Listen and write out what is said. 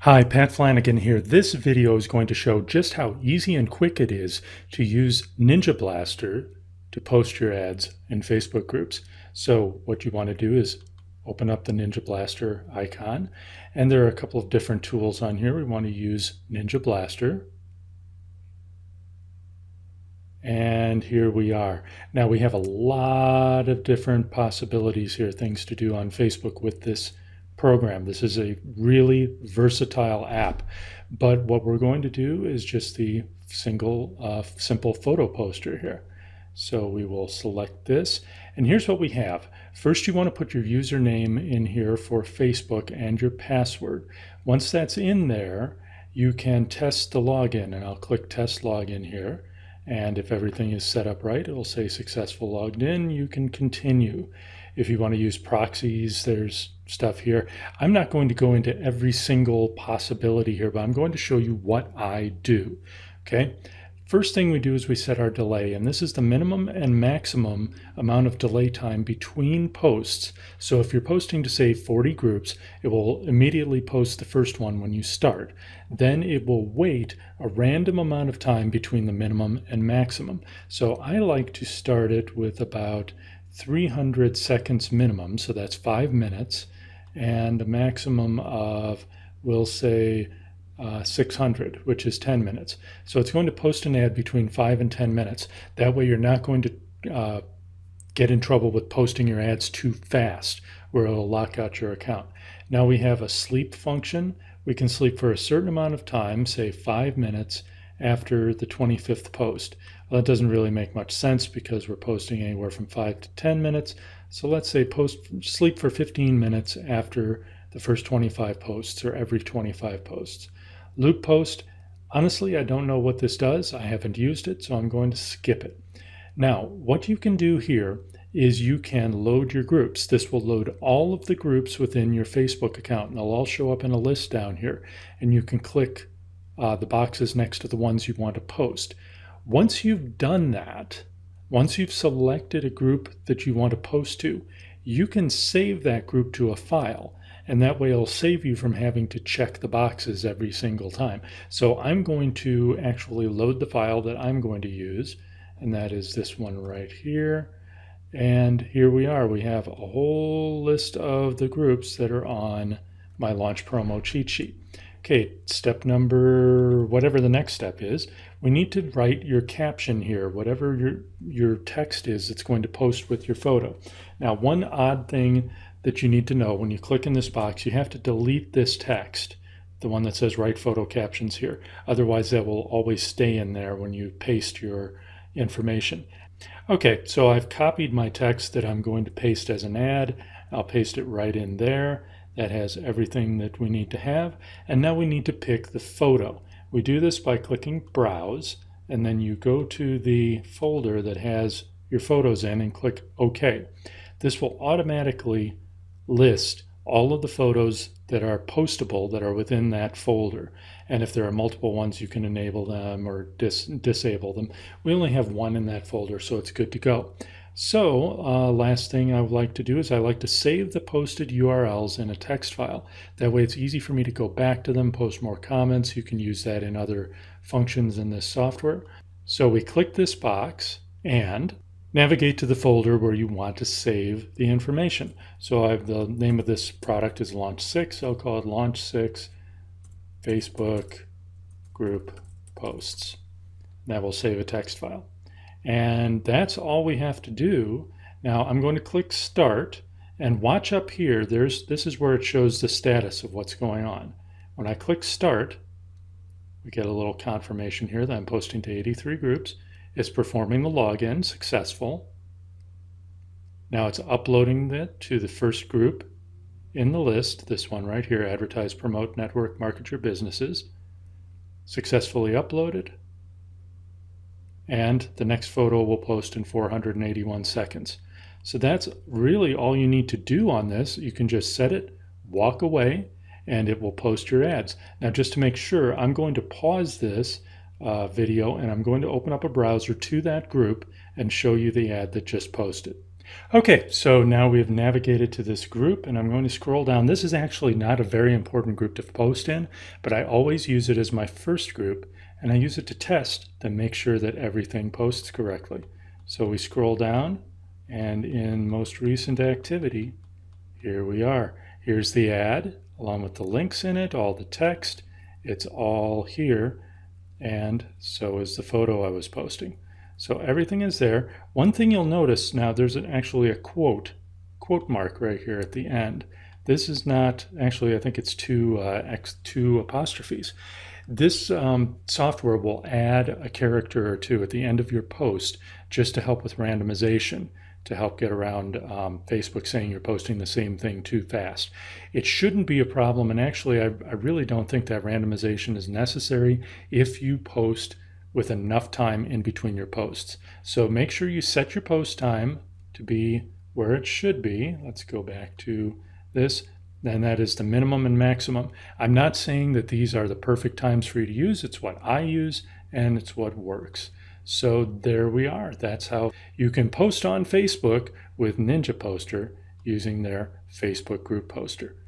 Hi, Pat Flanagan here. This video is going to show just how easy and quick it is to use Ninja Blaster to post your ads in Facebook groups. So what you want to do is open up the Ninja Blaster icon, and there are a couple of different tools on here. We want to use Ninja Blaster. And here we are. Now we have a lot of different possibilities here, things to do on Facebook with this program. This is a really versatile app, but what we're going to do is just the simple photo poster here. So we will select this, and here's what we have. First, you want to put your username in here for Facebook and your password. Once that's in there, you can test the login, and I'll click test login here. And if everything is set up right, it will say successful logged in. You can continue. If you want to use proxies, there's stuff here. I'm not going to go into every single possibility here, but I'm going to show you what I do. Okay. First thing we do is we set our delay, and this is the minimum and maximum amount of delay time between posts. So if you're posting to say 40 groups, it will immediately post the first one when you start. Then it will wait a random amount of time between the minimum and maximum. So I like to start it with about 300 seconds minimum, so that's 5 minutes, and a maximum of, we'll say, 600, which is 10 minutes. So it's going to post an ad between 5 and 10 minutes. That way you're not going to get in trouble with posting your ads too fast, where it'll lock out your account. Now we have a sleep function. We can sleep for a certain amount of time, say 5 minutes, after the 25th post. Well, that doesn't really make much sense because we're posting anywhere from 5 to 10 minutes. So let's say sleep for 15 minutes after the first 25 posts, or every 25 posts. Loop post, honestly, I don't know what this does. I haven't used it, so I'm going to skip it. Now, what you can do here is you can load your groups. This will load all of the groups within your Facebook account, and they'll all show up in a list down here. And you can click the boxes next to the ones you want to post. Once you've done that, once you've selected a group that you want to post to, you can save that group to a file. And that way it'll save you from having to check the boxes every single time. So I'm going to actually load the file that I'm going to use, and that is this one right here. And here we are. We have a whole list of the groups that are on my launch promo cheat sheet. Okay, step number, whatever the next step is, we need to write your caption here, whatever your text is that's going to post with your photo. Now, one odd thing that you need to know, when you click in this box, you have to delete this text, the one that says write photo captions here. Otherwise, that will always stay in there when you paste your information. Okay, so I've copied my text that I'm going to paste as an ad. I'll paste it right in there. That has everything that we need to have. And now we need to pick the photo. We do this by clicking Browse, and then you go to the folder that has your photos in and click OK. This will automatically list all of the photos that are postable that are within that folder. And if there are multiple ones, you can enable them or disable them. We only have one in that folder, so it's good to go. So last thing I would like to do is I like to save the posted URLs in a text file. That way it's easy for me to go back to them, post more comments. You can use that in other functions in this software. So we click this box and navigate to the folder where you want to save the information. So the name of this product is Launch 6. I'll call it Launch 6 Facebook Group Posts. That will save a text file. And that's all we have to do. Now I'm going to click Start, and watch up here. This is where it shows the status of what's going on. When I click Start, we get a little confirmation here that I'm posting to 83 groups. It's performing the login, successful. Now it's uploading it to the first group in the list, this one right here, Advertise, Promote, Network, Market Your Businesses. Successfully uploaded. And the next photo will post in 481 seconds. So that's really all you need to do on this. You can just set it, walk away, and it will post your ads. Now, just to make sure, I'm going to pause this video, and I'm going to open up a browser to that group and show you the ad that just posted. Okay, so now we've navigated to this group and I'm going to scroll down. This is actually not a very important group to post in, but I always use it as my first group and I use it to test to make sure that everything posts correctly. So we scroll down and in most recent activity, here we are. Here's the ad along with the links in it, all the text. It's all here, and so is the photo I was posting. So everything is there. One thing you'll notice now, there's actually a quote mark right here at the end. This is not actually, I think it's two apostrophes. This software will add a character or two at the end of your post just to help with randomization, to help get around Facebook saying you're posting the same thing too fast. It shouldn't be a problem, and actually I really don't think that randomization is necessary if you post with enough time in between your posts. So make sure you set your post time to be where it should be. Let's go back to this. And that is the minimum and maximum. I'm not saying that these are the perfect times for you to use. It's what I use and it's what works. So there we are. That's how you can post on Facebook with Ninja Poster using their Facebook group poster.